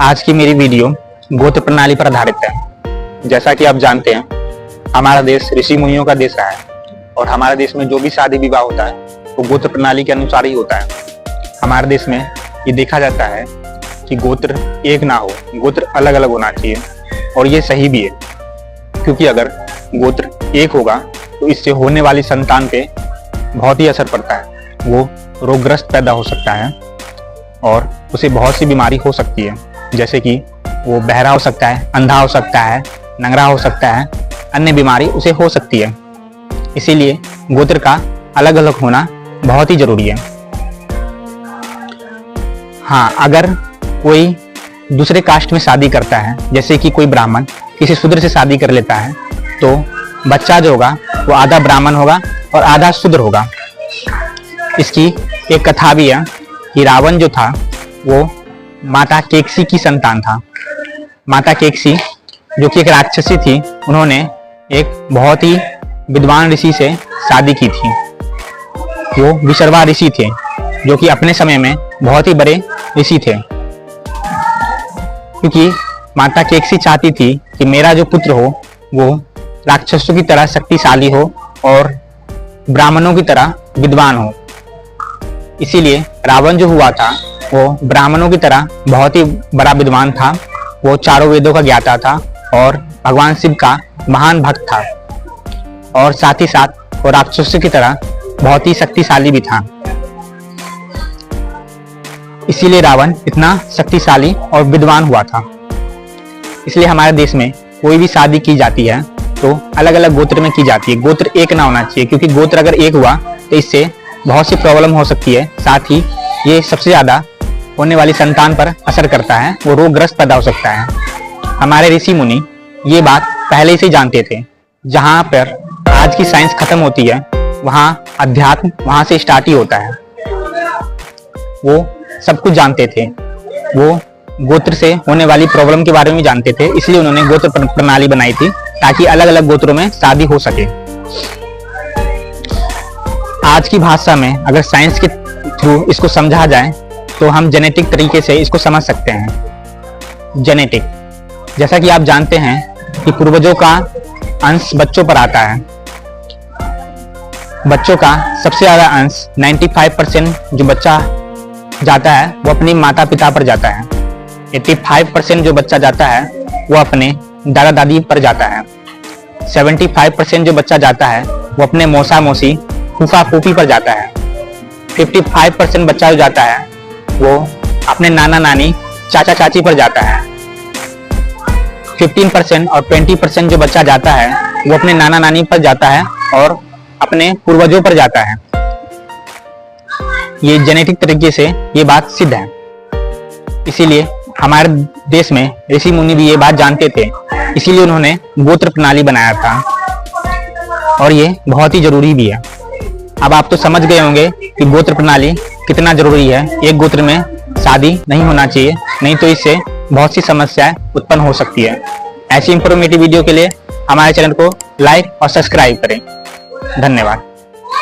आज की मेरी वीडियो गोत्र प्रणाली पर आधारित है। जैसा कि आप जानते हैं, हमारा देश ऋषि मुनियों का देश रहा है और हमारे देश में जो भी शादी विवाह होता है वो गोत्र प्रणाली के अनुसार ही होता है। हमारे देश में ये देखा जाता है कि गोत्र एक ना हो, गोत्र अलग अलग होना चाहिए और ये सही भी है, क्योंकि अगर गोत्र एक होगा तो इससे होने वाली संतान पे बहुत ही असर पड़ता है। वो रोगग्रस्त पैदा हो सकता है और उसे बहुत सी बीमारी हो सकती है, जैसे कि वो बहरा हो सकता है, अंधा हो सकता है, नंगरा हो सकता है, अन्य बीमारी उसे हो सकती है। इसीलिए गोत्र का अलग अलग होना बहुत ही जरूरी है। हाँ, अगर कोई दूसरे कास्ट में शादी करता है, जैसे कि कोई ब्राह्मण किसी शूद्र से शादी कर लेता है, तो बच्चा जो होगा वो आधा ब्राह्मण होगा और आधा शूद्र होगा। इसकी एक कथा भी है कि रावण जो था वो माता केकसी की संतान था। माता केकसी जो कि एक राक्षसी थी, उन्होंने एक बहुत ही विद्वान ऋषि से शादी की थी। वो विशर्वा ऋषि थे, जो कि अपने समय में बहुत ही बड़े ऋषि थे, क्योंकि माता केकसी चाहती थी कि मेरा जो पुत्र हो वो राक्षसों की तरह शक्तिशाली हो और ब्राह्मणों की तरह विद्वान हो। इसीलिए रावण जो हुआ था वो ब्राह्मणों की तरह बहुत ही बड़ा विद्वान था। वो चारों वेदों का ज्ञाता था और भगवान शिव का महान भक्त था, और साथ ही साथ वो राक्षसों की तरह बहुत ही शक्तिशाली भी था। इसीलिए रावण इतना शक्तिशाली और विद्वान हुआ था। इसलिए हमारे देश में कोई भी शादी की जाती है तो अलग अलग गोत्र में की जाती है। गोत्र एक ना होना चाहिए, क्योंकि गोत्र अगर एक हुआ तो इससे बहुत सी प्रॉब्लम हो सकती है। साथ ही ये सबसे ज्यादा होने वाली संतान पर असर करता है, वो रोगग्रस्त पैदा हो सकता है। हमारे ऋषि मुनि ये बात पहले से जानते थे। जहां पर आज की साइंस खत्म होती है, वहां अध्यात्म वहां से स्टार्ट ही होता है। वो सब कुछ जानते थे। वो गोत्र से होने वाली प्रॉब्लम के बारे में जानते थे, इसलिए उन्होंने गोत्र प्रणाली बनाई थी, ताकि अलग अलग गोत्रों में शादी हो सके। आज की भाषा में अगर साइंस के थ्रू इसको समझा जाए तो हम जेनेटिक तरीके से इसको समझ सकते हैं। जेनेटिक, जैसा कि आप जानते हैं कि पूर्वजों का अंश बच्चों पर आता है। बच्चों का सबसे ज्यादा अंश 95% जो बच्चा जाता है वो अपनी माता पिता पर जाता है। 85% जो बच्चा जाता है वो अपने दादा दादी पर जाता है। 75% जो बच्चा जाता है वो अपने मौसा मौसी फूफा फूफी पर जाता है। 55% बच्चा जो जाता है वो अपने नाना नानी चाचा चाची पर जाता है। 15% और 20% जो बच्चा जाता है वो अपने नाना नानी पर जाता है और अपने पूर्वजों पर जाता है। ये जेनेटिक तरीके से ये बात सिद्ध है। इसीलिए हमारे देश में ऋषि मुनि भी ये बात जानते थे, इसीलिए उन्होंने गोत्र प्रणाली बनाया था, और ये बहुत ही जरूरी भी है। अब आप तो समझ गए होंगे कि गोत्र प्रणाली कितना जरूरी है। एक गोत्र में शादी नहीं होना चाहिए, नहीं तो इससे बहुत सी समस्याएं उत्पन्न हो सकती है। ऐसी इंफॉर्मेटिव वीडियो के लिए हमारे चैनल को लाइक और सब्सक्राइब करें। धन्यवाद।